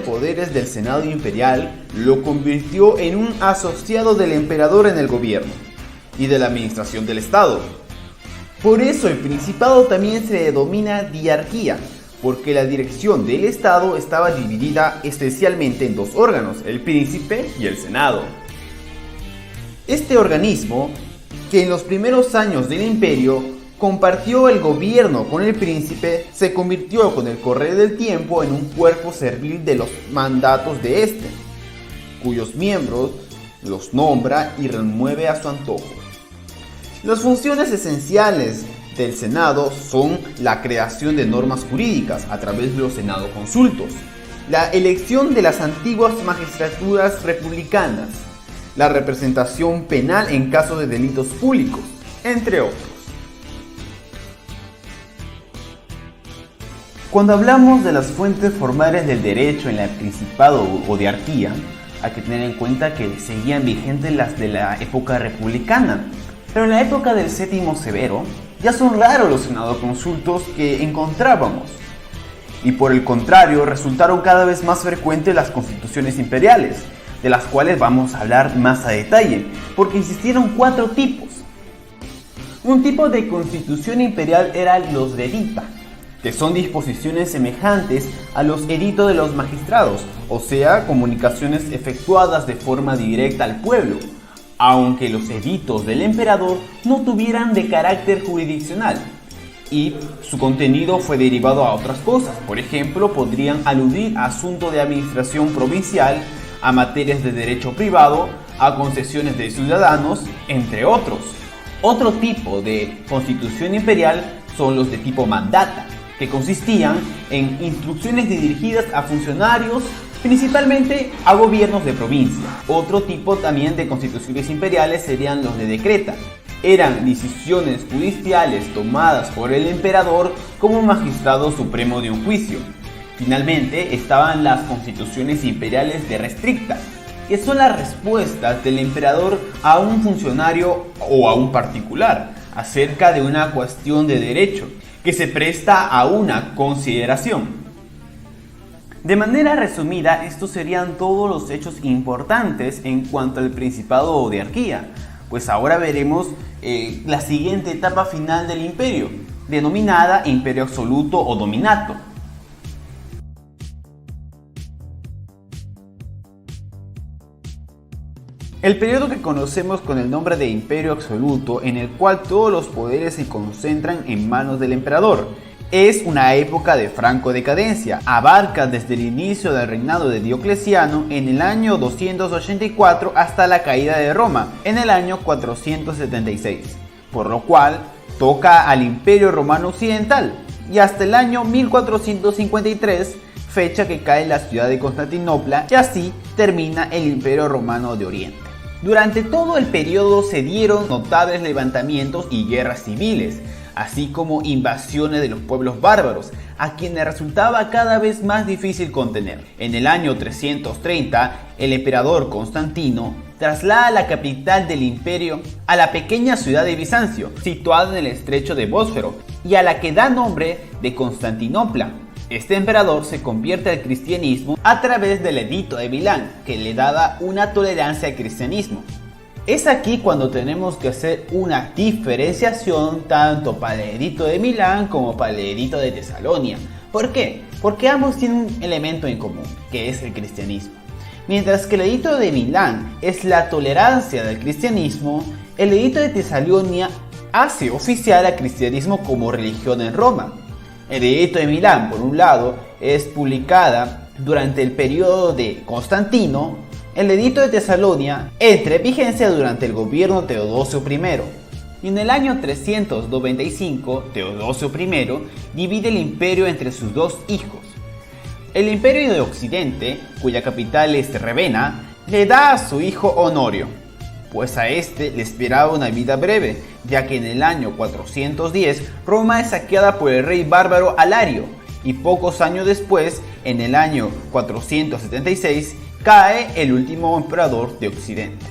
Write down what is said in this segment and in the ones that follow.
poderes del Senado Imperial lo convirtió en un asociado del emperador en el gobierno y de la administración del Estado. Por eso el Principado también se denomina diarquía, porque la dirección del Estado estaba dividida esencialmente en dos órganos, el príncipe y el Senado. Este organismo, que en los primeros años del imperio compartió el gobierno con el príncipe, se convirtió con el correr del tiempo en un cuerpo servil de los mandatos de este, cuyos miembros los nombra y remueve a su antojo. Las funciones esenciales del Senado son la creación de normas jurídicas a través de los Senado Consultos, la elección de las antiguas magistraturas republicanas, la representación penal en caso de delitos públicos, entre otros. Cuando hablamos de las fuentes formales del derecho en el Principado o diarquía, hay que tener en cuenta que seguían vigentes las de la época republicana, pero en la época del Séptimo Severo ya son raros los senadoconsultos que encontrábamos, y por el contrario resultaron cada vez más frecuentes las constituciones imperiales, de las cuales vamos a hablar más a detalle, porque existieron 4 tipos. Un tipo de constitución imperial era los de edicta, que son disposiciones semejantes a los editos de los magistrados, o sea, comunicaciones efectuadas de forma directa al pueblo, aunque los editos del emperador no tuvieran de carácter jurisdiccional, y su contenido fue derivado a otras cosas. Por ejemplo, podrían aludir a asuntos de administración provincial, a materias de derecho privado, a concesiones de ciudadanos, entre otros. Otro tipo de constitución imperial son los de tipo mandata, que consistían en instrucciones dirigidas a funcionarios, principalmente a gobiernos de provincia. Otro tipo también de constituciones imperiales serían los de decreta. Eran decisiones judiciales tomadas por el emperador como magistrado supremo de un juicio. Finalmente estaban las constituciones imperiales de restricta, que son las respuestas del emperador a un funcionario o a un particular acerca de una cuestión de derecho que se presta a una consideración. De manera resumida, estos serían todos los hechos importantes en cuanto al Principado o diarquía, pues ahora veremos la siguiente etapa final del imperio, denominada Imperio Absoluto o Dominato. El periodo que conocemos con el nombre de Imperio Absoluto, en el cual todos los poderes se concentran en manos del emperador, es una época de franco decadencia. Abarca desde el inicio del reinado de Diocleciano en el año 284 hasta la caída de Roma en el año 476, por lo cual toca al Imperio Romano Occidental y hasta el año 1453, fecha que cae la ciudad de Constantinopla, y así termina el Imperio Romano de Oriente. Durante todo el periodo se dieron notables levantamientos y guerras civiles, así como invasiones de los pueblos bárbaros, a quienes resultaba cada vez más difícil contener. En el año 330, el emperador Constantino traslada la capital del imperio a la pequeña ciudad de Bizancio, situada en el estrecho de Bósforo, y a la que da nombre de Constantinopla. Este emperador se convierte al cristianismo a través del Edicto de Milán, que le daba una tolerancia al cristianismo. Es aquí cuando tenemos que hacer una diferenciación tanto para el Edicto de Milán como para el Edicto de Tesalonia. ¿Por qué? Porque ambos tienen un elemento en común, que es el cristianismo. Mientras que el Edicto de Milán es la tolerancia del cristianismo, el Edicto de Tesalonia hace oficial al cristianismo como religión en Roma. El Edicto de Milán, por un lado, es publicada durante el periodo de Constantino. El Edicto de Tesalonia entra en vigencia durante el gobierno de Teodosio I. Y en el año 395, Teodosio I divide el imperio entre sus dos hijos. El imperio de Occidente, cuya capital es Ravenna, le da a su hijo Honorio, pues a este le esperaba una vida breve, ya que en el año 410 Roma es saqueada por el rey bárbaro Alario, y pocos años después, en el año 476, cae el último emperador de Occidente.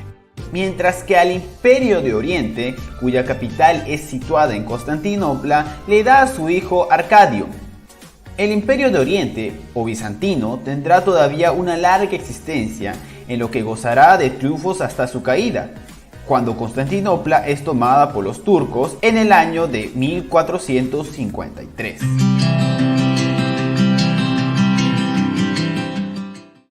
Mientras que al Imperio de Oriente, cuya capital es situada en Constantinopla, le da a su hijo Arcadio. El Imperio de Oriente, o bizantino, tendrá todavía una larga existencia, en lo que gozará de triunfos hasta su caída, cuando Constantinopla es tomada por los turcos en el año de 1453.